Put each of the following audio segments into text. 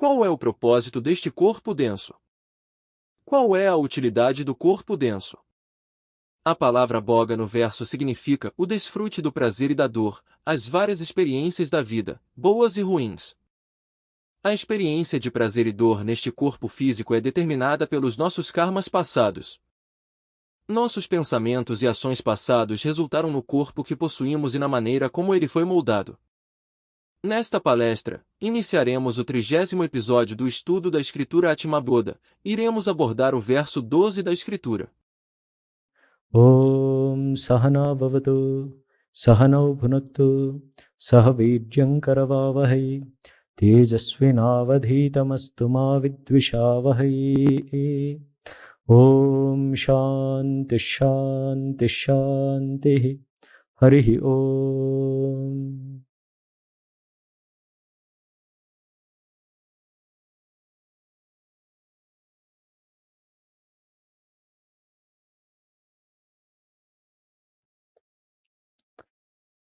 Qual é o propósito deste corpo denso? Qual é a utilidade do corpo denso? A palavra boga no verso significa o desfrute do prazer e da dor, as várias experiências da vida, boas e ruins. A experiência de prazer e dor neste corpo físico é determinada pelos nossos karmas passados. Nossos pensamentos e ações passados resultaram no corpo que possuímos e na maneira como ele foi moldado. Nesta palestra, iniciaremos o 30º episódio do estudo da Escritura Atma-bodha. Iremos abordar o verso 12 da Escritura. Om Sahana Bhavatu Sahanau Bhunaktu Sahavirjam Karavavahai Tejasvinavadhitamastu ma vidvishavahai. Om Shanti Shanti Shanti Harihi Om.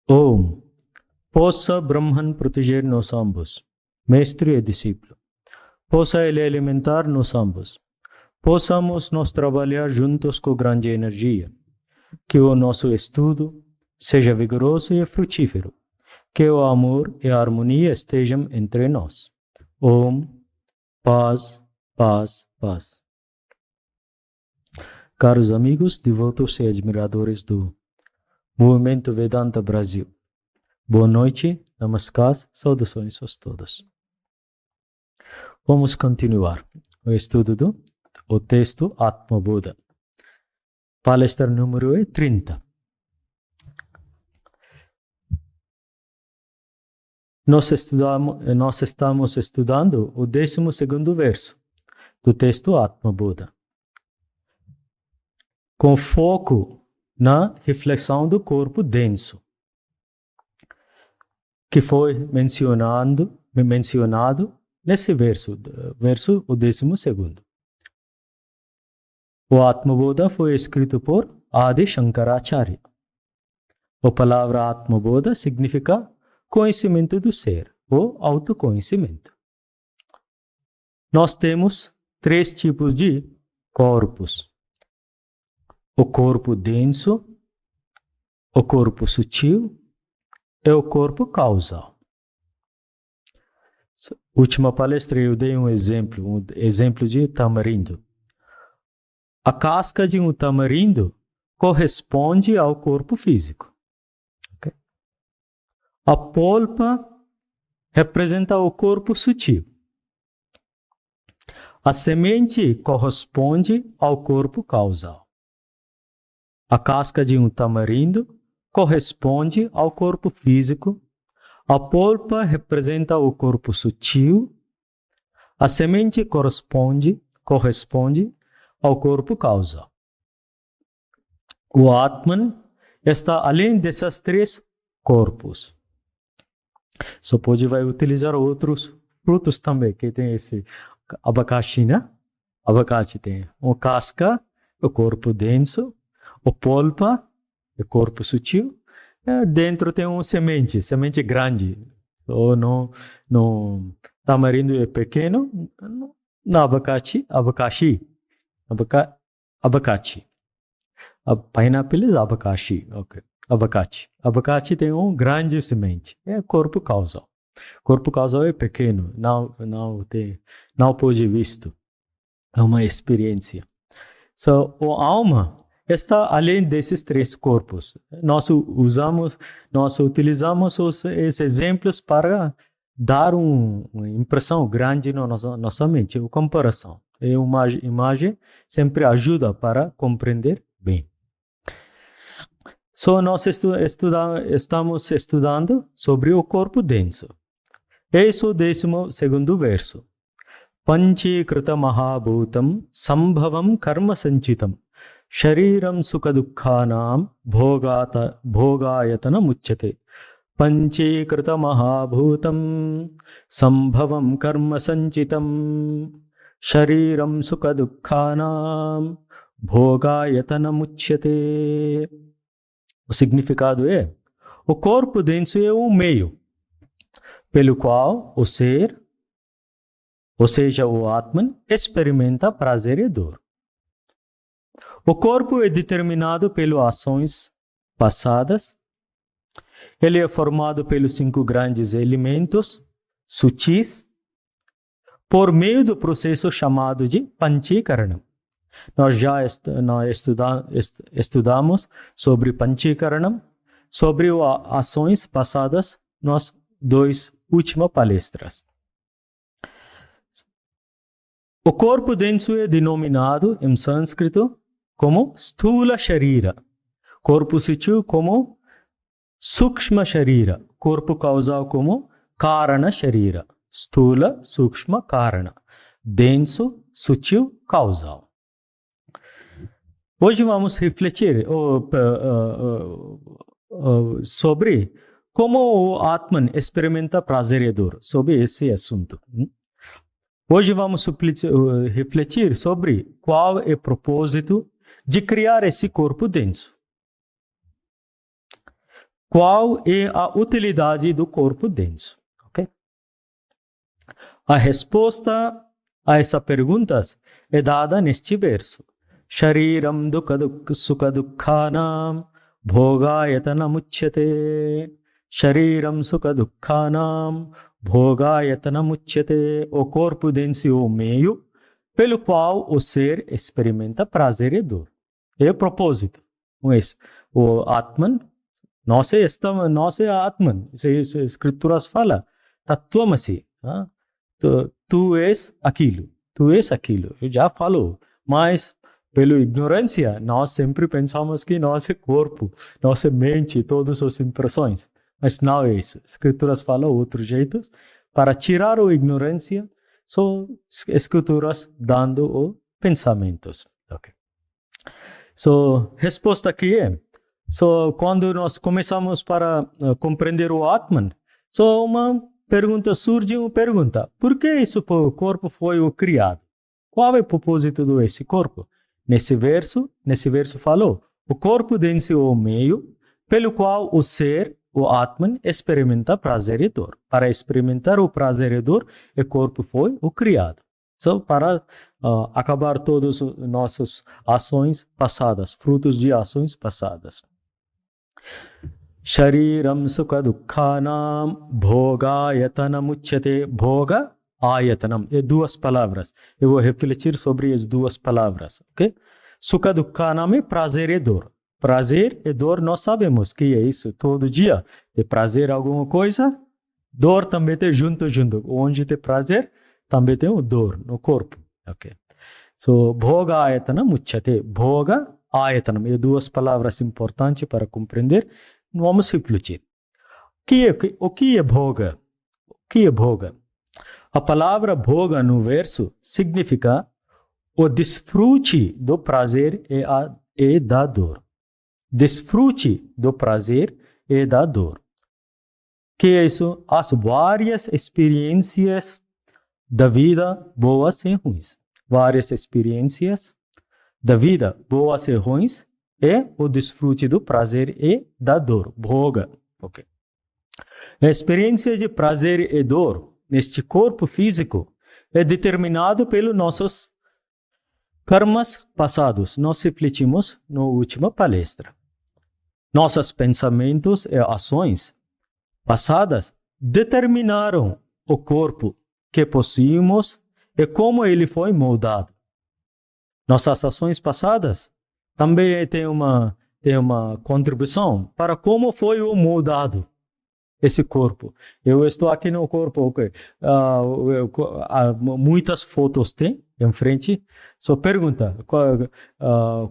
Om. Possa Brahman proteger nós ambos, mestre e discípulo. Possa ele alimentar nós ambos. Possamos nós trabalhar juntos com grande energia. Que o nosso estudo seja vigoroso e frutífero. Que o amor e a harmonia estejam entre nós. Om. Paz, paz, paz. Caros amigos, devotos e admiradores do Movimento Vedanta Brasil. Boa noite, namaskar, saudações a todos. Vamos continuar o estudo do texto Atma-bodha. Palestra número 30. Nós estamos estudando o 12º verso do texto Atma-bodha, com foco na reflexão do corpo denso, que foi mencionado nesse verso o 12º. O Atma-bodha foi escrito por Adi Shankaracharya. A palavra Atma-bodha significa conhecimento do ser, ou autoconhecimento. Nós temos 3 tipos de corpos: o corpo denso, o corpo sutil e o corpo causal. Última palestra eu dei um exemplo de tamarindo. A casca de um tamarindo corresponde ao corpo físico. Okay? A polpa representa o corpo sutil. A semente corresponde ao corpo causal. A casca de um tamarindo corresponde ao corpo físico. A polpa representa o corpo sutil. A semente corresponde ao corpo causal. O Atman está além desses 3 corpos. Só vai utilizar outros frutos também, que tem esse abacaxi, né? Abacaxi tem o casca, o corpo denso, o polpa, o corpo sutil. Dentro tem uma semente grande. Ou no tamarindo é pequeno, no abacaxi. A pineapple é abacaxi. Okay. Abacaxi tem uma grande semente. É corpo causal. Corpo causal é pequeno, não pode visto. É uma experiência. O alma está além desses 3 corpos. Nós utilizamos esses exemplos para dar uma impressão grande na nossa mente, uma comparação. E uma imagem sempre ajuda para compreender bem. Nós estamos estudando sobre o corpo denso. Esse é o 12º verso. Panchikrita mahabhutam sambhavam karma sanchitam Shariram sukha dukkhanam bhogayatana muchyate. Panchikrita mahabhutam sambhavam karma sanchitam Shariram sukha dukkhanam bhogayatana muchyate. O significado é: o corpo denso é um meio pelo qual o ser Ou seja, o Atman experimenta prazer e dor. O corpo é determinado pelas ações passadas. Ele é formado pelos 5 grandes elementos sutis por meio do processo chamado de Panchikaranam. Nós já estudamos sobre Panchikaranam, sobre as ações passadas nas 2 últimas palestras. O corpo denso é denominado em sânscrito como Sthula Sharira, corpo sutil como Sukshma Sharira, corpo causal como Karana Sharira, Sthula, Sukshma, Karana, denso, sutil, causal. Hoje vamos refletir sobre como o Atman experimenta prazer e dor, sobre esse assunto. Hoje vamos refletir sobre qual é o propósito de criar esse corpo denso. Qual é a utilidade do corpo denso? Okay? A resposta a essas perguntas é dada neste verso. Shariram sukha dukkhanam bhogayatanam uchyate. Shariram sukha dukkhanam bhogayatanam uchyate. O corpo denso é o meio pelo qual o ser experimenta prazer e dor. É o propósito. O Atman, nós é Atman. As escrituras falam, Tattvamasi. Tu és aquilo. Tu és aquilo. Eu já falo. Mas, pela ignorância, nós sempre pensamos que nós é corpo, nós é mente, todas as impressões. Mas não é isso. As escrituras falam outros jeitos. Para tirar a ignorância, são escrituras dando os pensamentos. Okay. Resposta aqui é, quando nós começamos para compreender o Atman, uma surge uma pergunta, por que esse corpo foi criado? Qual é o propósito desse corpo? Nesse verso falou, o corpo denso é o meio pelo qual o ser, o Atman, experimenta prazer e dor. Para experimentar o prazer e dor, o corpo foi criado. Para acabar todas as nossas ações passadas, frutos de ações passadas. Shariram sukha dukkhanam bhogayatanam uchyate. Bhoga, ayatanam. É 2 palavras. Eu vou refletir sobre as 2 palavras. Okay? Sukha dukkhanam é prazer e dor. Prazer e dor, nós sabemos que é isso. Todo dia é prazer alguma coisa, dor também tem junto. Onde tem prazer, também tem dor no corpo. Okay. Bhoga ayatanam uchyate. Bhoga, ayatanam. É 2 palavras importantes para compreender. Vamos refletir. O que é bhoga? O que é bhoga? A palavra bhoga no verso significa o desfrute do prazer e da dor. Desfrute do prazer e da dor. Que é isso? As várias experiências da vida, boas e ruins. Várias experiências da vida, boas e ruins, é o desfrute do prazer e da dor. Bhoga. Okay. A experiência de prazer e dor neste corpo físico é determinado pelos nossos karmas passados. Nós refletimos na última palestra. Nossos pensamentos e ações passadas determinaram o corpo que possuímos e como ele foi moldado. Nossas ações passadas também tem uma contribuição para como foi moldado esse corpo. Eu estou aqui no corpo, ok. Muitas fotos tem em frente. Pergunta,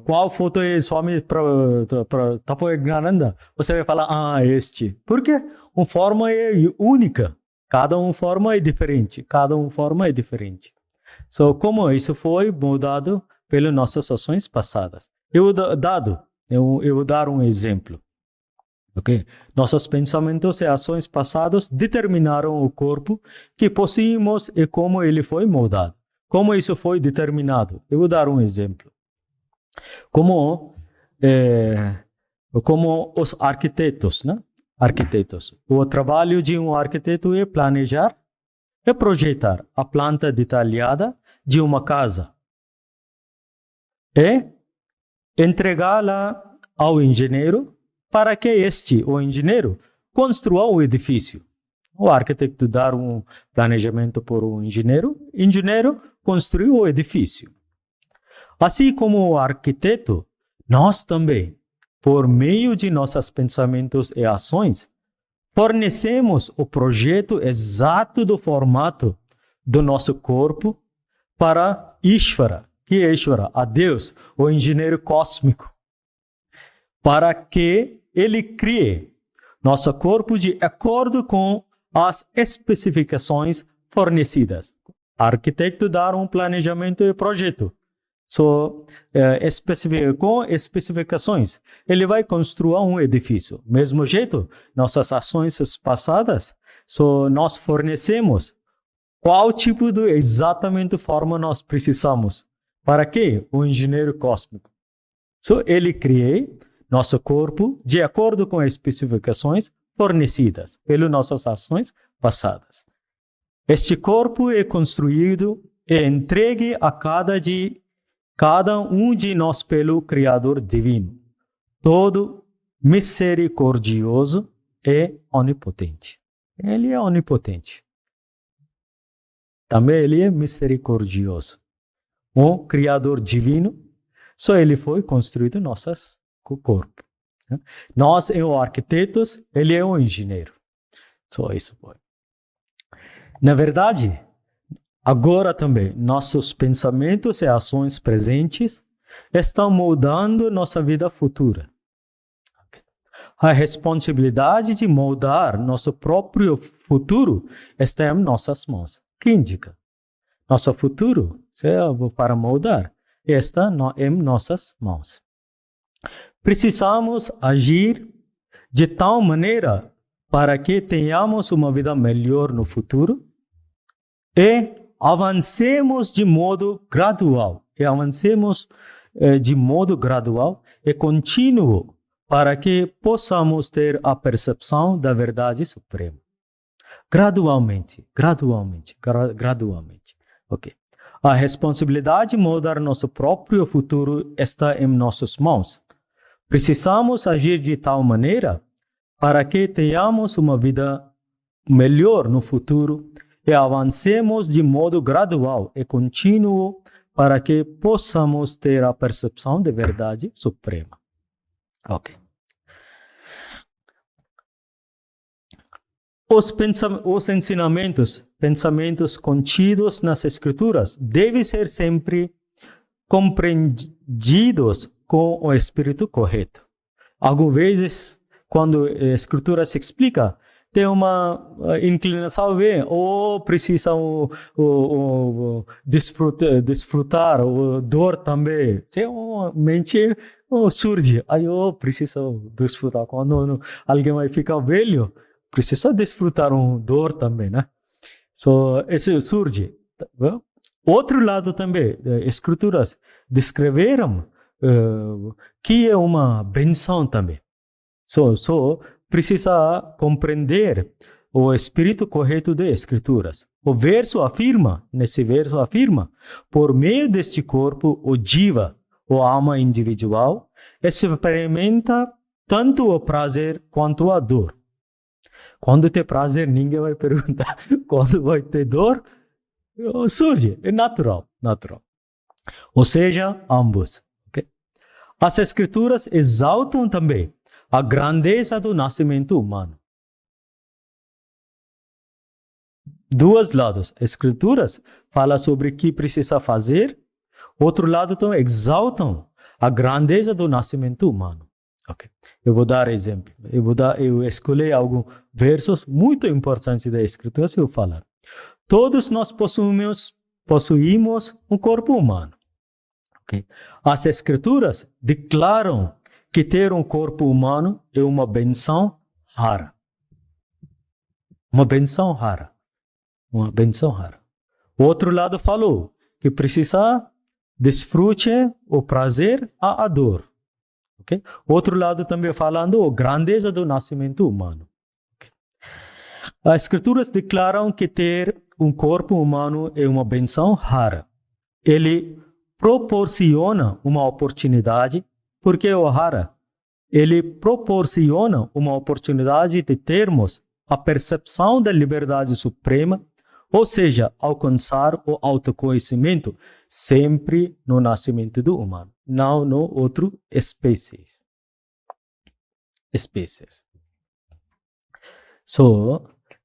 qual foto é Swami Tapoyananda? Você vai falar, este. Porque uma forma é única. Cada forma é diferente. Como isso foi moldado pelas nossas ações passadas. Eu vou dar um exemplo. Okay? Nossos pensamentos e ações passadas determinaram o corpo que possuímos e como ele foi moldado. Como isso foi determinado? Eu vou dar um exemplo. Como os arquitetos, né? O trabalho de um arquiteto é planejar é projetar a planta detalhada de uma casa e entregá-la ao engenheiro para que o engenheiro, construa o edifício. O arquiteto dá um planejamento para o engenheiro construi o edifício. Assim como o arquiteto, nós também, por meio de nossos pensamentos e ações, fornecemos o projeto exato do formato do nosso corpo para Ishvara, que é Ishvara, a Deus, o engenheiro cósmico, para que ele crie nosso corpo de acordo com as especificações fornecidas. O arquiteto dá um planejamento e projeto. Com especificações, ele vai construir um edifício. Mesmo jeito, nossas ações passadas, nós fornecemos qual tipo de exatamente forma nós precisamos. Para quê? O engenheiro cósmico. Ele cria nosso corpo de acordo com as especificações fornecidas pelas nossas ações passadas. Este corpo é construído e entregue a cada um de nós pelo Criador Divino, todo misericordioso e onipotente. Ele é onipotente. Também ele é misericordioso. O Criador Divino, só ele foi construído nosso corpo. Nós, é o arquitetos, ele é o engenheiro. Só isso foi. Na verdade, agora também, nossos pensamentos e ações presentes estão moldando nossa vida futura. A responsabilidade de moldar nosso próprio futuro está em nossas mãos. Que indica? Nosso futuro, para moldar, está em nossas mãos. Precisamos agir de tal maneira para que tenhamos uma vida melhor no futuro e avancemos de modo gradual. E contínuo para que possamos ter a percepção da verdade suprema. Gradualmente. Ok. A responsabilidade de moldar nosso próprio futuro está em nossas mãos. Precisamos agir de tal maneira para que tenhamos uma vida melhor no futuro e avancemos de modo gradual e contínuo para que possamos ter a percepção de verdade suprema. Ok. Os ensinamentos, pensamentos contidos nas Escrituras devem ser sempre compreendidos com o espírito correto. Algumas vezes, quando a Escritura se explica, tem uma inclinação a ver, ou precisam desfrutar, ou dor também. Tem uma mente surge, aí eu preciso desfrutar. Quando alguém vai ficar velho, precisa desfrutar dor também, né? Isso surge. Outro lado também, Escrituras descreveram que é uma benção também. Precisa compreender o espírito correto das Escrituras. Nesse verso afirma, por meio deste corpo, o Jiva, o alma individual, experimenta tanto o prazer quanto a dor. Quando tem prazer, ninguém vai perguntar. Quando vai ter dor, surge, é natural. Ou seja, ambos. Okay? As Escrituras exaltam também a grandeza do nascimento humano. Dois lados. Escrituras falam sobre o que precisa fazer. Outro lado, então, exaltam a grandeza do nascimento humano. Okay. Eu vou dar exemplo. Eu escolhi alguns versos muito importantes da Escritura e eu vou falar. Todos nós possuímos um corpo humano. Okay. As Escrituras declaram que ter um corpo humano é uma benção rara. Uma benção rara. O outro lado falou que precisa desfrutar o prazer a dor. Okay? O outro lado também falando a grandeza do nascimento humano. Okay? As Escrituras declaram que ter corpo humano é uma benção rara. Ele proporciona uma oportunidade, porque é rara. Ele proporciona uma oportunidade de termos a percepção da liberdade suprema, ou seja, alcançar o autoconhecimento sempre no nascimento do humano, não no outro espécies.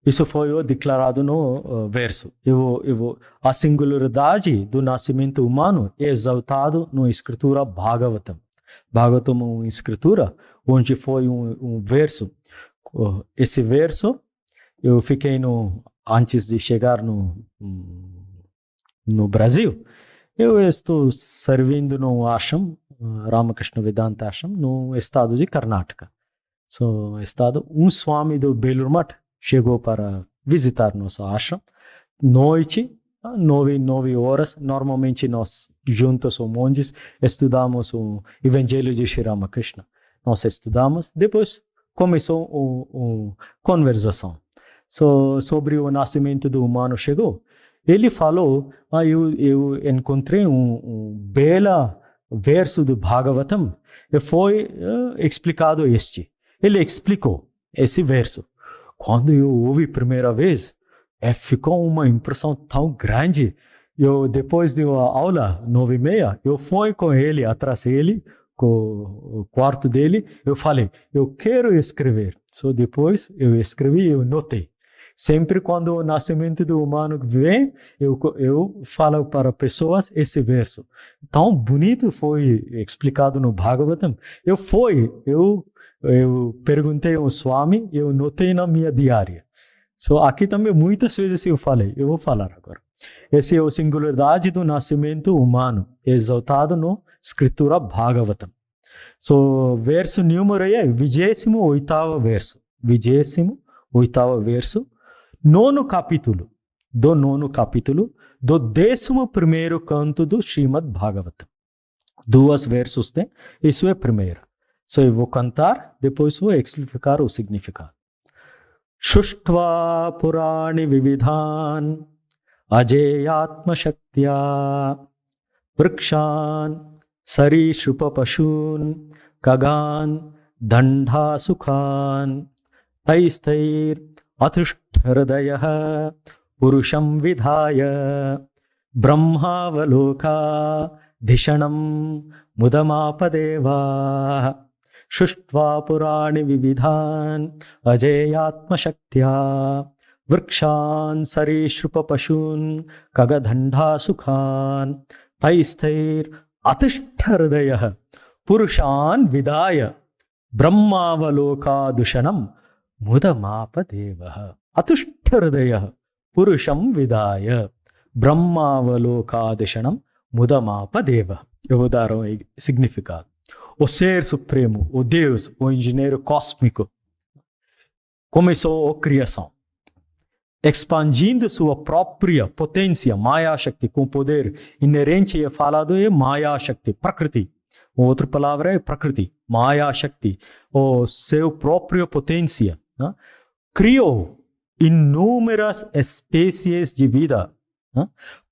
Isso foi declarado no verso. A singularidade do nascimento humano é exaltado na escritura Bhagavatam. Bhagavatam é uma escritura onde foi um verso. Esse verso, eu fiquei antes de chegar no Brasil, eu estou servindo no ashram, Ramakrishna Vedanta Ashram, no estado de Karnataka. Um Swami do Belur Math chegou para visitar nosso ashram. Noite, 9 horas, normalmente nós, juntos, os monges, estudamos o Evangelho de Shri Ramakrishna. Nós estudamos, depois começou a conversação. Sobre o nascimento do humano chegou. Ele falou, eu encontrei um belo verso do Bhagavatam, e foi explicado este. Ele explicou esse verso. Quando eu ouvi a primeira vez, ficou uma impressão tão grande. Depois de uma aula, 9h30, eu fui com ele, atrás dele, com o quarto dele, eu falei, eu quero escrever. Depois eu escrevi, eu notei. Sempre quando o nascimento do humano vem, eu falo para pessoas esse verso. Tão bonito foi explicado no Bhagavatam. Eu perguntei ao Swami, eu notei na minha diária. Aqui também muitas vezes eu falei, eu vou falar agora. Essa é a singularidade do nascimento humano, exaltado no escritura Bhagavatam. Verso número é 28º verso. 28º verso. Nono capítulo do 11º canto do Srimad Bhagavatam. 2 versos tem, isso é primeiro. Eu vou cantar, depois vou explicar o significado. Shuštva purani vividhan ajeyatma shaktya vrikshan sarishrupa pashun kagan dandha sukhan taistair athishtharadayah purusham vidhaya brahmavaloka dhishanam mudamapadeva shuštva purani vividhan ajeyatma shaktya vrikshan sarishrupa pashun kagadhandha sukhan taistair athishtharadayah purushan vidhaya brahmavaloka dushanam mudamapadeva atishthardaya purusham vidaya brahmavalokadeshanam mudamapadeva. Eu vou dar um significado. O ser supremo, o Deus, o engenheiro cósmico, começou a criação, expandindo sua própria potência, Maya Shakti, com poder inerente e falado é Maya Shakti, Prakriti. Outra palavra é Prakriti, Maya Shakti, o seu próprio potência. Criou inúmeras espécies de vida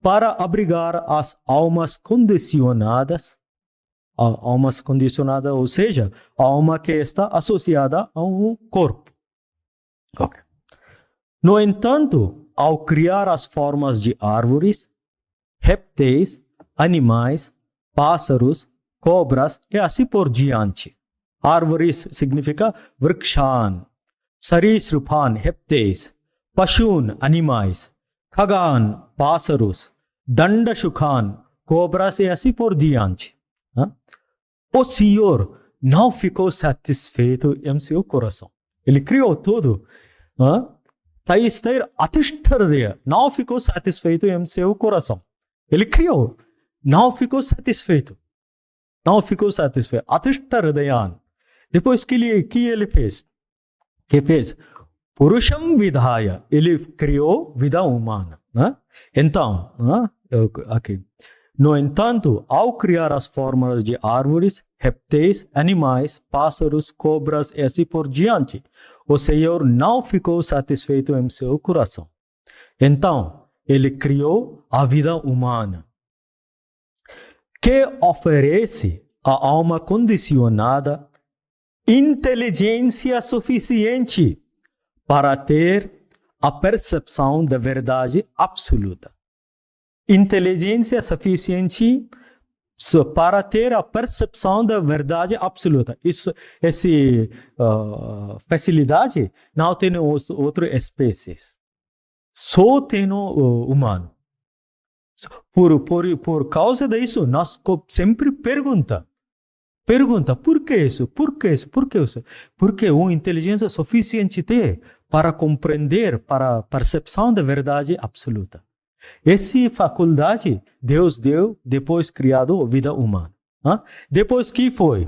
para abrigar as almas condicionadas, ou seja, a alma que está associada a um corpo. Okay. No entanto, ao criar as formas de árvores, répteis, animais, pássaros, cobras e assim por diante. Árvores significa vrikshan, sarisrupan, répteis, pashun, animais, kagan, pássaros, dandashukhan, cobras e assim por diante. O Senhor não ficou satisfeito em seu coração. Ele criou tudo. Taistair atishthardaya, não ficou satisfeito em seu coração. Ele criou, não ficou satisfeito. Atishthardaya. Depois que ele fez? Que fez? Purusham vidhaya. Ele criou vida humana. Então, aqui. No entanto, ao criar as formas de árvores, répteis, animais, pássaros, cobras e assim por diante, o Senhor não ficou satisfeito em seu coração. Então, ele criou a vida humana, que oferece à alma condicionada inteligência suficiente para ter a percepção da verdade absoluta. Inteligência suficiente para ter a percepção da verdade absoluta. Essa facilidade não tem em outras espécies. Só tem no humano. Por causa disso, nós sempre pergunta, por que isso? Por que isso? Por que isso? Porque uma inteligência suficiente tem para compreender, para a percepção da verdade absoluta. Essa faculdade Deus deu depois criado a vida humana. Depois que foi?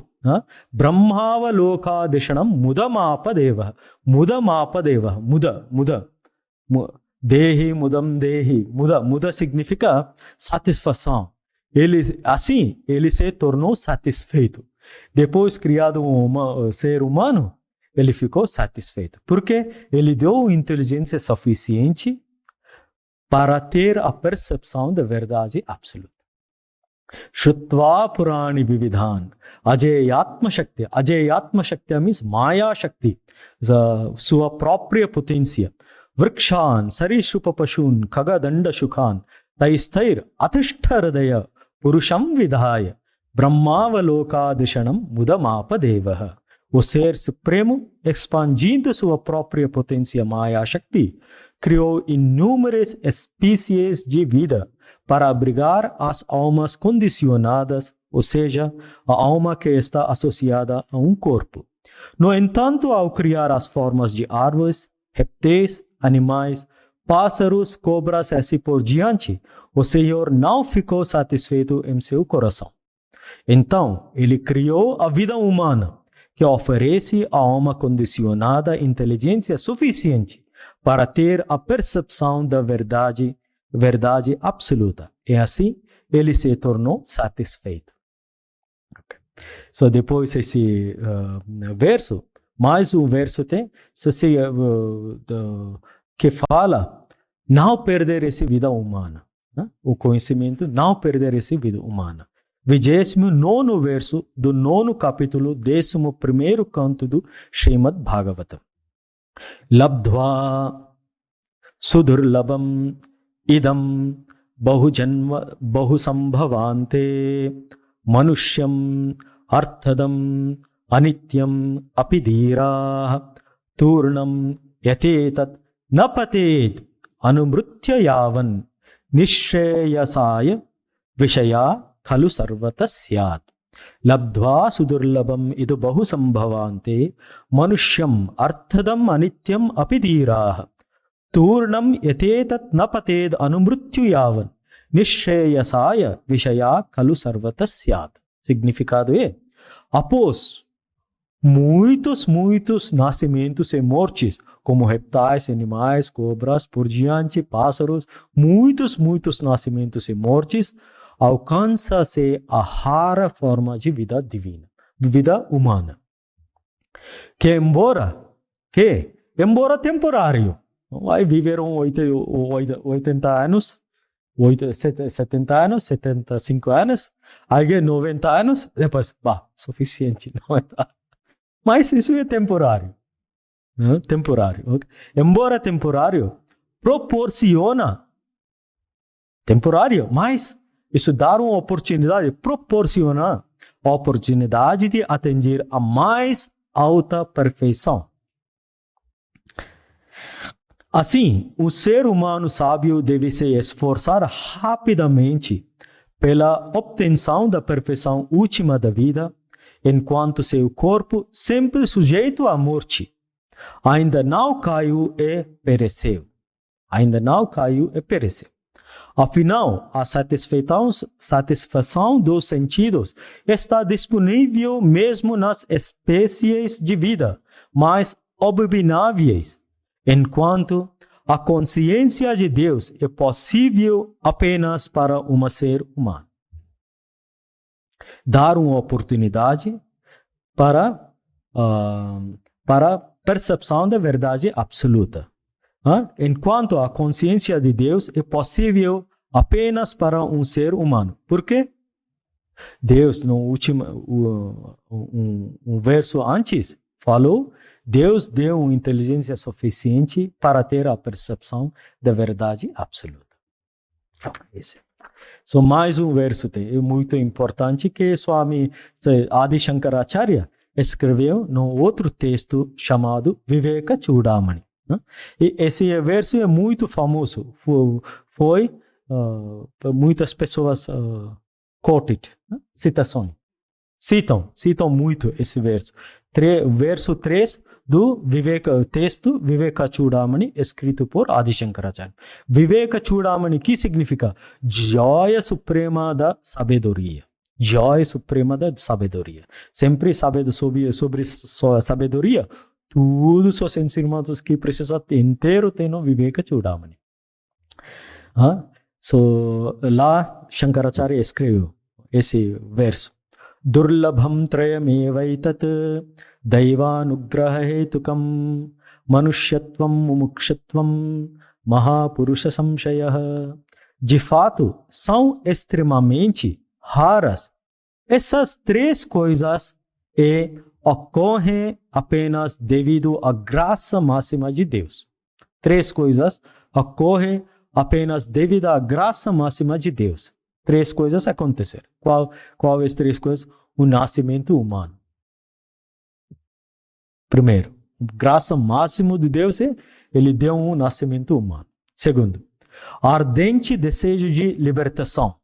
Brahmava loka deshanam mudamapa deva. Mudamapa deva. Muda. Dehi mudam dehi. Muda significa satisfação. Ele se tornou satisfeito. Depois criado um ser humano, ele ficou satisfeito. Porque ele deu inteligência suficiente para ter a percepção da verdade absoluta. Shrutva Purani Vividhan, Ajayatma Shakti. Ajayatma Shakti means Maya Shakti, sua própria potência. Vrikshan, Sarishrupa Pashun, Kagadanda Shukhan, Taistair, Atishtaradaya, Purusham Vidhaya, Brahmavaloka Dishanam, Mudamapa Devaha. O ser supremo, expandindo sua própria potência Maya Shakti, criou inúmeras espécies de vida para abrigar as almas condicionadas, ou seja, a alma que está associada a um corpo. No entanto, ao criar as formas de árvores, répteis, animais, pássaros, cobras e assim por diante, o Senhor não ficou satisfeito em seu coração. Então, ele criou a vida humana, que oferece à alma condicionada inteligência suficiente para ter a percepção da verdade absoluta. E assim, ele se tornou satisfeito. Okay. So, depois esse verso, mais um verso tem, que fala não perder essa vida humana. O conhecimento, não perder essa vida humana. 29º verso do 9º capítulo, 11º canto do Srimad Bhagavatam. Labdhva sudurlabam idam bahusambhavante manushyam arthadam anityam apidhira turnam yatetat napated anumrutya yavan nishreyasaya vishaya Khalu sarvata syat. Labdhva sudurlabam idu bahu sambhavante manushyam arthadam anityam apidhiraha turnam yatetat napated anumrutyu yavan nishreyasaya vishaya khalu sarvata syat. Significado é: após muitos nascimentos e mortes, como reptais, animais, cobras, por diante, pássaros, muitos nascimentos e mortes, alcança-se a rara forma de vida divina, vida humana. Que embora temporário, vai viver 80 anos, 70 anos, 75 anos, alguém 90 anos, depois, suficiente, não é? Mas isso é temporário. Temporário. Okay? Embora temporário, proporciona temporário, mas isso dá uma oportunidade, proporciona a oportunidade de atingir a mais alta perfeição. Assim, o ser humano sábio deve se esforçar rapidamente pela obtenção da perfeição última da vida, enquanto seu corpo, sempre sujeito à morte, ainda não caiu e pereceu. Afinal, a satisfação dos sentidos está disponível mesmo nas espécies de vida mais abomináveis, enquanto a consciência de Deus é possível apenas para um ser humano. Dar uma oportunidade para percepção da verdade absoluta. enquanto a consciência de Deus é possível apenas para um ser humano. Por quê? Deus, no último um verso antes, falou, Deus deu uma inteligência suficiente para ter a percepção da verdade absoluta. Esse. So, mais um verso é muito importante que Swami Adi Shankaracharya escreveu no outro texto chamado Viveka Chudamani. E esse verso é muito famoso. Foi muitas pessoas quoted, citações. Citam muito esse verso. Verso 3 do texto Viveka Chudamani, escrito por Adi Shankaracharya. Viveka Chudamani, que significa joia suprema da sabedoria. Joia suprema da sabedoria. Sempre sabendo sobre sabedoria, todos os ensinamentos que precisa inteiro tem no Viveka Chudamani. Lá Shankaracharya escreveu esse verso. Durlabham trayamevaitat daivanugraha hetukam manushyatvam mumukshatvam mahapurusha samshayah. De fato, são extremamente raras. Essas três coisas ocorrem apenas devido à graça máxima de Deus. Três coisas ocorrem apenas devido à graça máxima de Deus. Três coisas aconteceram. Qual as três coisas? O nascimento humano. Primeiro, graça máxima de Deus ele deu um nascimento humano. Segundo, ardente desejo de libertação.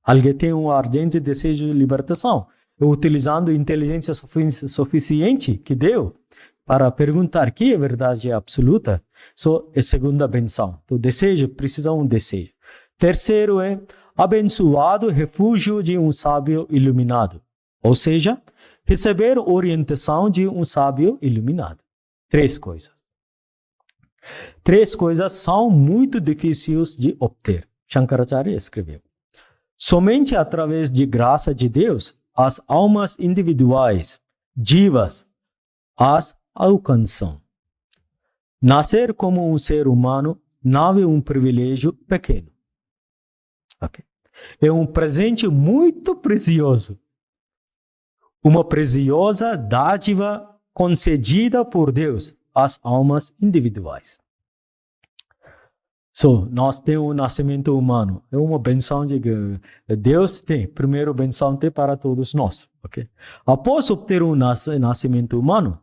Alguém tem um ardente desejo de libertação, utilizando inteligência suficiente que deu para perguntar que a verdade é absoluta. É segunda benção. Então, desejo, precisa um desejo. Terceiro é abençoado refúgio de um sábio iluminado. Ou seja, receber orientação de um sábio iluminado. Três coisas. Três coisas são muito difíceis de obter. Shankaracharya escreveu. Somente através de graça de Deus, as almas individuais, jivas, as alcançam. Nascer como um ser humano não é um privilégio pequeno. Okay. É um presente muito precioso. Uma preciosa dádiva concedida por Deus às almas individuais. Nós temos um nascimento humano. É uma benção de Deus tem. Primeiro benção tem para todos nós. Okay? Após obter um nascimento humano,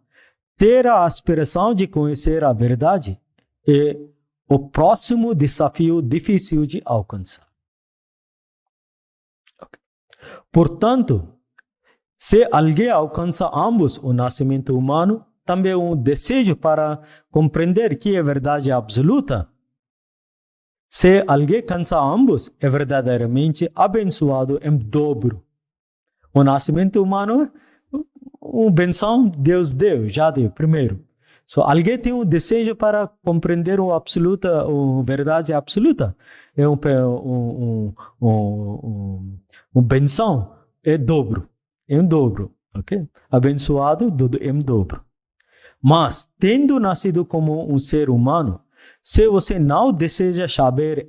ter a aspiração de conhecer a verdade é o próximo desafio difícil de alcançar. Okay. Portanto, se alguém alcança ambos o nascimento humano, também um desejo para compreender que é verdade absoluta. Se alguém alcança ambos, é verdadeiramente abençoado em dobro. O nascimento humano, uma benção Deus deu, já deu primeiro. Alguém tem um desejo para compreender a verdade absoluta. É uma benção, é dobro. Em dobro, ok? Abençoado em dobro. Mas, tendo nascido como um ser humano, se você não deseja saber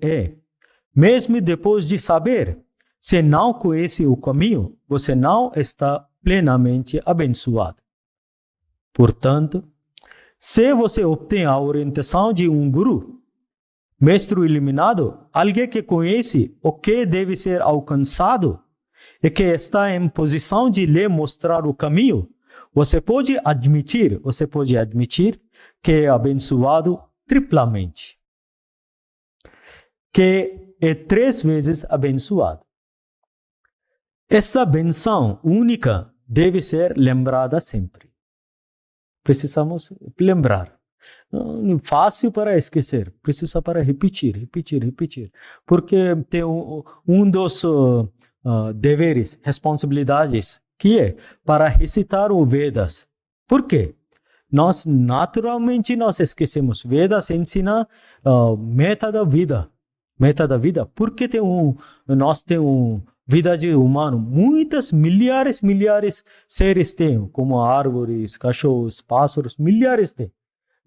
mesmo depois de saber, se não conhece o caminho, você não está plenamente abençoado. Portanto, se você obtém a orientação de um guru, mestre iluminado, alguém que conhece o que deve ser alcançado, e que está em posição de lhe mostrar o caminho, você pode admitir que é abençoado triplamente. Que é 3 vezes abençoado. Essa benção única deve ser lembrada sempre. Precisamos lembrar. Não é fácil para esquecer, precisa para repetir. Porque tem um dos deveres, responsabilidades, que é para recitar o Vedas. Por quê? Naturalmente nós esquecemos. Vedas ensina meta da vida. Porque nós temos vida de humano. Muitas, milhares seres têm, como árvores, cachorros, pássaros, milhares têm.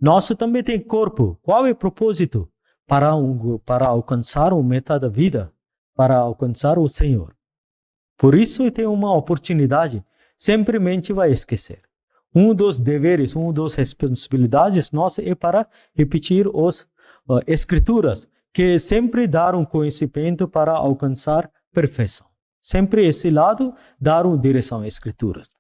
Nós também tem corpo. Qual é o propósito? Para alcançar a meta da vida, para alcançar o Senhor. Por isso tem uma oportunidade, sempre mente vai esquecer. Um dos deveres, uma das responsabilidades nossa é para repetir as escrituras, que sempre dar um conhecimento para alcançar perfeição. Sempre esse lado, dar uma direção às escrituras.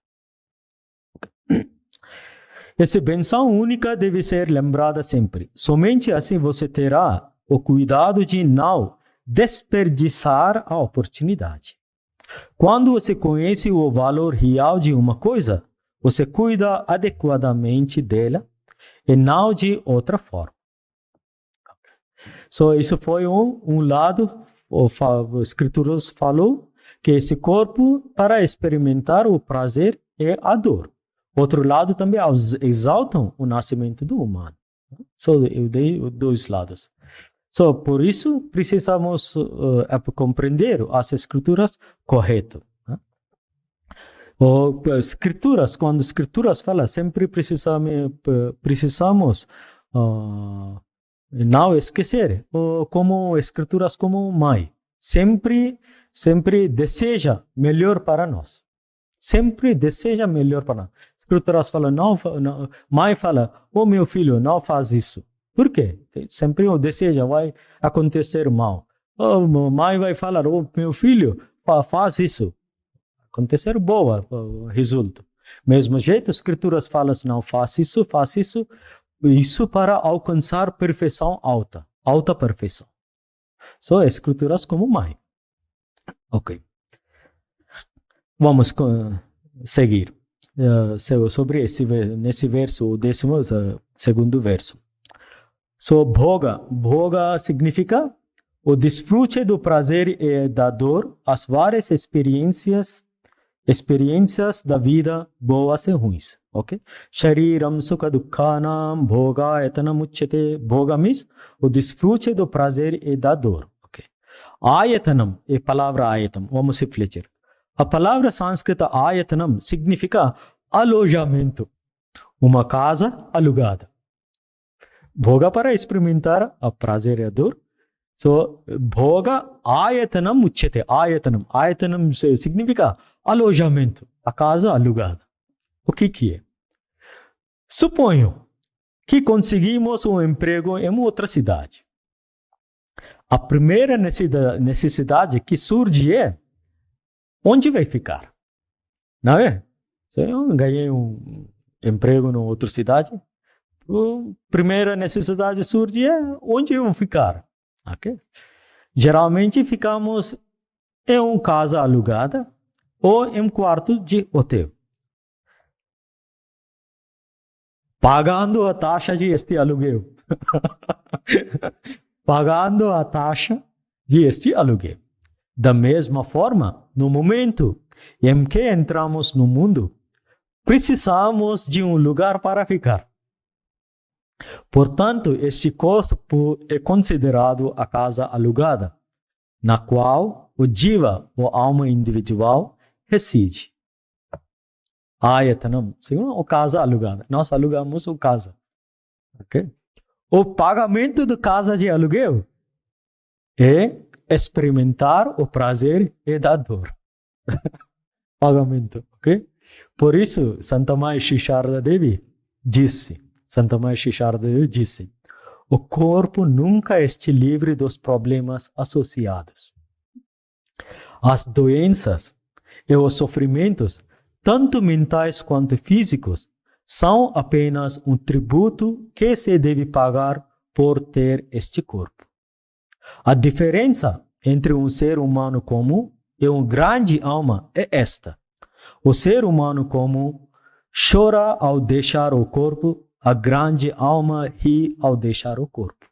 Essa benção única deve ser lembrada sempre. Somente assim você terá o cuidado de não desperdiçar a oportunidade. Quando você conhece o valor real de uma coisa, você cuida adequadamente dela e não de outra forma. Isso foi um lado, o Escrituras falou que esse corpo, para experimentar o prazer e a dor. Outro lado também exaltam o nascimento do humano. Eu dei os dois lados. Por isso, precisamos compreender as escrituras correto. Quando as escrituras falam, sempre precisamos não esquecer, como escrituras como mãe. Sempre deseja melhor para nós. Sempre deseja melhor para nós. Escrituras falam, não, mãe fala, meu filho, não faz isso. Por quê? Sempre o deseja, vai acontecer mal. Mãe vai falar, meu filho, faz isso. Acontecer boa, resulta. Mesmo jeito, as escrituras falam, não, faz isso. Isso para alcançar perfeição alta perfeição. Escrituras como mãe. Ok. Vamos seguir sobre nesse verso, o 12º verso. Bhoga significa o desfrute do prazer e da dor, as várias experiências da vida, boas e ruins. Ok? Shariram sukha dukkhanam bhoga etanam uchyate. Bhoga means o desfrute do prazer e da dor. Ok? Ayatanam é a palavra ayatam. Vamos refletir. A palavra sânscrita ayatanam significa alojamento. Uma casa alugada. Bhoga para experimentar a prazer e a dor. Bhoga ayatanam uchyate. Ayatanam significa alojamento. A casa alugada. O que é? Suponho que conseguimos um emprego em outra cidade. A primeira necessidade que surge é onde vai ficar? Não é? Se eu ganhei um emprego em outra cidade, a primeira necessidade surge é onde eu vou ficar. Okay? Geralmente ficamos em uma casa alugada ou em um quarto de hotel. Pagando a taxa de este aluguel. Pagando a taxa de este aluguel. Da mesma forma, no momento em que entramos no mundo, precisamos de um lugar para ficar. Portanto, este corpo é considerado a casa alugada, na qual o jiva, ou alma individual, reside. Ayatanam, a casa alugada. Nós alugamos a casa. Okay? O pagamento da casa de aluguel é experimentar o prazer e da dor. Pagamento, ok? Por isso, Santa Mãe Shri Sharda Devi disse, o corpo nunca está livre dos problemas associados. As doenças e os sofrimentos, tanto mentais quanto físicos, são apenas um tributo que se deve pagar por ter este corpo. A diferença entre um ser humano comum e uma grande alma é esta. O ser humano comum chora ao deixar o corpo, a grande alma ri ao deixar o corpo.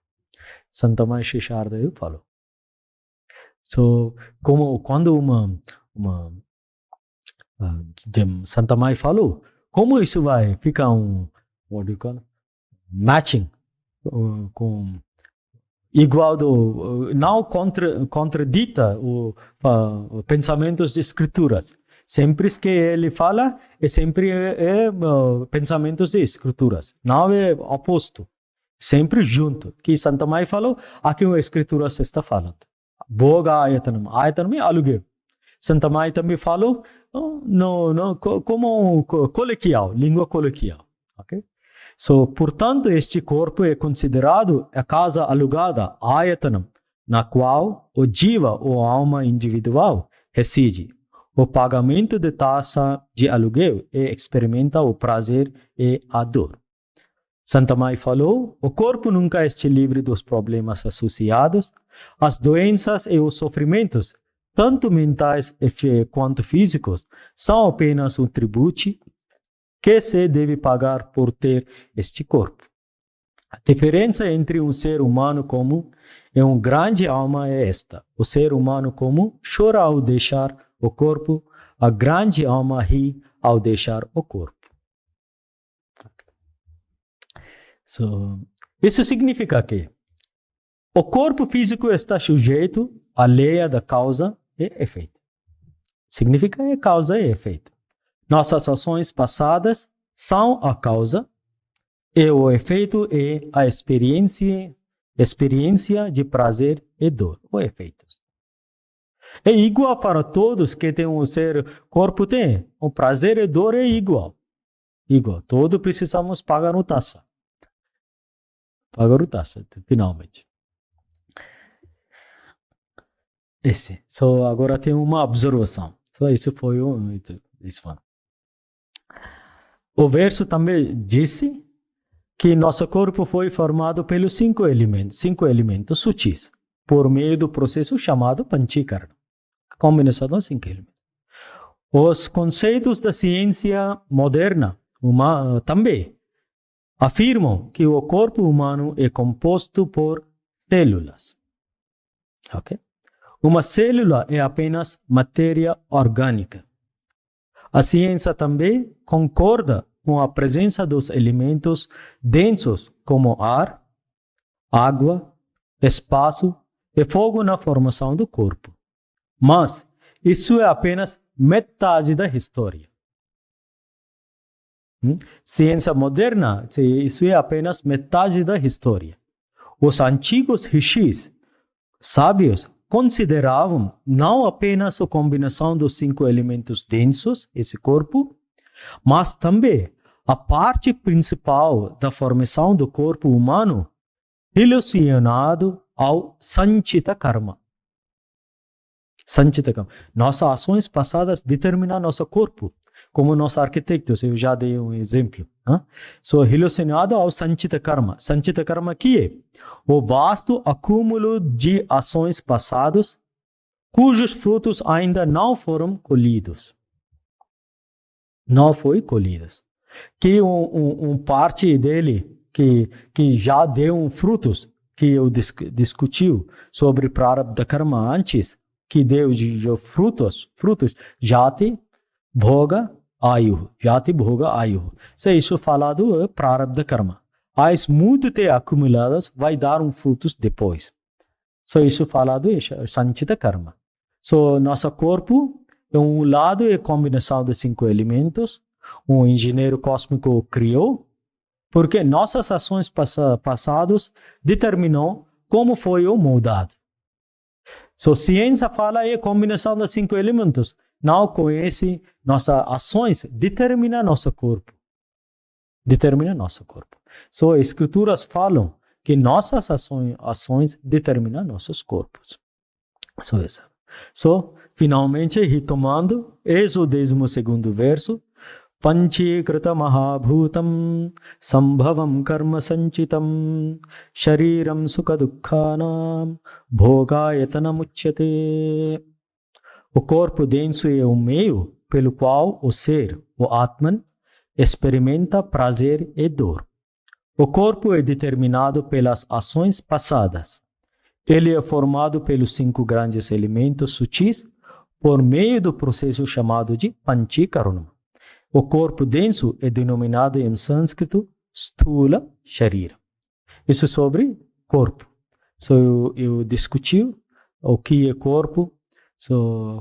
Santa Mãe Shri Sharda falou. Como quando Santa Mãe falou, como isso vai ficar matching com igual não contradita os pensamentos de escrituras. Sempre que ele fala, sempre pensamentos de escrituras. Não é oposto. Sempre junto. Que Santa Mãe falou, aqui a escritura se está falando. Boga ayatanam. Ayatanam é aluguel. Santa Mãe também falou, como coloquial, língua coloquial. Okay? So, portanto, este corpo é considerado a casa alugada, ayatanam, na qual o jiva, ou alma individual, reside. O pagamento de taxa de aluguel e experimenta o prazer e a dor. Santa Mãe falou, o corpo nunca está livre dos problemas associados, as doenças e os sofrimentos, tanto mentais quanto físicos, são apenas um tributo que se deve pagar por ter este corpo. A diferença entre um ser humano comum e uma grande alma é esta. O ser humano comum chora ao deixar o corpo, a grande alma ri ao deixar o corpo. Isso significa que o corpo físico está sujeito à lei da causa e efeito. Significa é causa e efeito. Nossas ações passadas são a causa e o efeito é a experiência de prazer e dor, o efeito. É igual para todos que tem um ser corpo tem. O prazer e dor é igual. Igual. Todos precisamos pagar o taxa. Pagar o taxa, finalmente. Esse. Agora tem uma observação. Isso foi isso. O verso também disse que nosso corpo foi formado pelos 5 elementos sutis, por meio do processo chamado Panchikarana. Combinação dos 5 elementos. Os conceitos da ciência moderna também afirmam que o corpo humano é composto por células. Okay? Uma célula é apenas matéria orgânica. A ciência também concorda com a presença dos elementos densos como ar, água, espaço e fogo na formação do corpo. Mas isso é apenas metade da história. Ciência moderna, isso é apenas metade da história. Os antigos rishis, sábios, consideravam não apenas a combinação dos 5 elementos densos, esse corpo, mas também a parte principal da formação do corpo humano relacionado ao Sanchita Karma. Sanchita Karma. Nossas ações passadas determinam nosso corpo. Como nós arquitetos, eu já dei um exemplo. Relacionado ao Sanchita Karma. Sanchita Karma que é o vasto acúmulo de ações passadas cujos frutos ainda não foram colhidos. Não foi colhidos. Que parte dele que já deu frutos, que eu discutiu sobre Prarabdha Karma antes, que deu de frutos, Jati, Bhoga, Ayuh. Jati, Bhoga, Ayuh. Isso falado é Prarabdha Karma. As muito acumuladas vai dar frutos depois. Isso falado é Sanchita Karma. Nosso corpo é lado é a combinação de 5 elementos. Um engenheiro cósmico criou, porque nossas ações passadas determinou como foi o moldado. Ciência fala é a combinação de 5 elementos. Não conhece nossas ações, determina nosso corpo. Escrituras falam que nossas ações determinam nossos corpos. Finalmente, retomando, eis o 12º verso. Panchikrita mahabhutam sambhavam karma sanchitam shariram sukha dukkhanam bhogayatana muchyate. O corpo denso é o meio pelo qual o ser, o Atman, experimenta prazer e dor. O corpo é determinado pelas ações passadas. Ele é formado pelos 5 grandes elementos sutis por meio do processo chamado de Panchikarana. O corpo denso é denominado em sânscrito Stula Sharira. Isso sobre corpo. Eu discuti o que é corpo.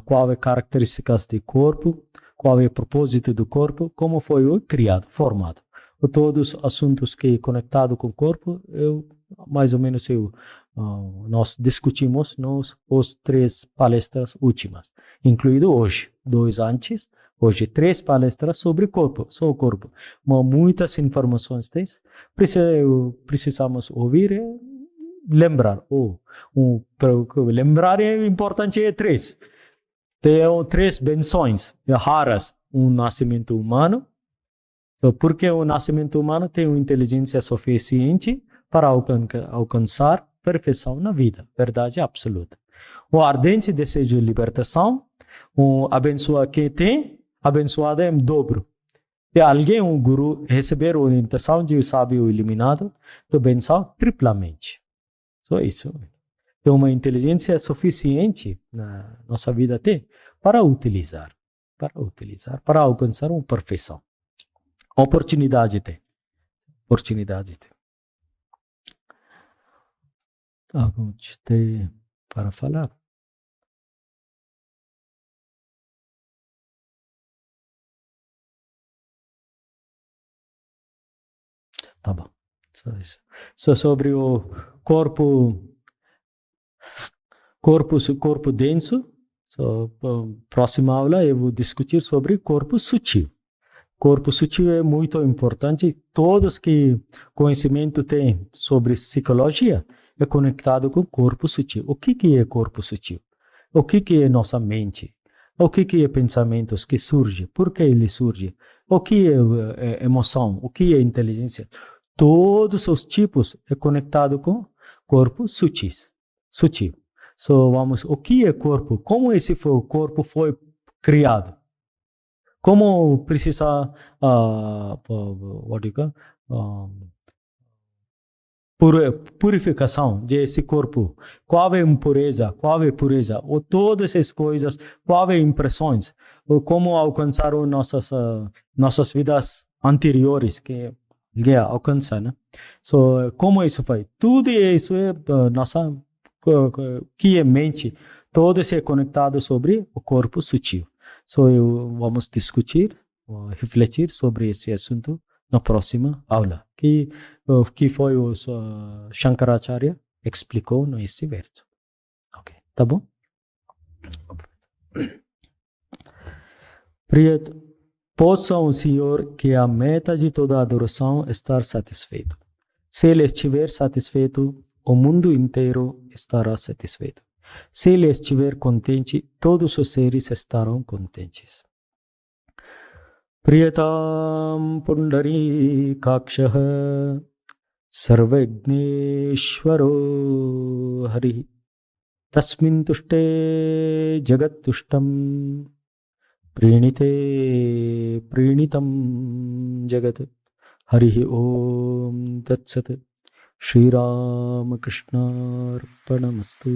Qual é a características do corpo, qual é o propósito do corpo, como foi criado, formado. Todos os assuntos que conectados com o corpo, mais ou menos nós discutimos nos os 3 palestras últimas, incluído hoje, 2 antes, hoje 3 palestras sobre corpo, só o corpo. Mas muitas informações precisamos ouvir e lembrar. Lembrar é importante, é 3. Tem 3 benções, raras, nascimento humano. Porque o nascimento humano tem uma inteligência suficiente para alcançar perfeição na vida, verdade absoluta. O ardente desejo de libertação, o abençoado que tem, abençoado é em dobro. Se alguém, um guru, receber orientação de um sábio iluminado, do benção triplamente. Isso. Tem uma inteligência suficiente na nossa vida para alcançar uma perfeição. Oportunidade tem. Vamos ter para falar. Tá bom. Só isso. Sobre o corpo denso, próxima aula eu vou discutir sobre corpo sutil. Corpo sutil é muito importante. Todos que conhecimento têm sobre psicologia é conectado com corpo sutil. O que é corpo sutil? O que é nossa mente? O que é pensamentos que surgem? Por que ele surge? O que é emoção? O que é inteligência? Todos os tipos é conectado com corpo sutil. O que é corpo? Como esse corpo foi criado? Como precisa purificação desse corpo? Qual é a impureza? Qual é a pureza? Ou todas essas coisas, qual é impressões? Ou como alcançar nossas vidas anteriores que alcança, né? Como isso foi? Tudo isso é nossa que é mente. Todo isso é conectado sobre o corpo sutil. Vamos discutir, refletir sobre esse assunto na próxima aula, que foi o Shankaracharya explicou nesse verso. Ok, tá bom? Prieto, possa o Senhor, que é a meta de toda adoração, estar satisfeito. Se Ele estiver satisfeito, o mundo inteiro estará satisfeito. Se Ele estiver contente, todos os seres estarão contentes. Priyatam Pundari Kakshaha Sarvagneshwaro Hari Tasmin Tushte Jagat Tushtam Prinite Prinitam Jagat Hari Om Tat Sat Shri Ram Krishna Arpanamastu.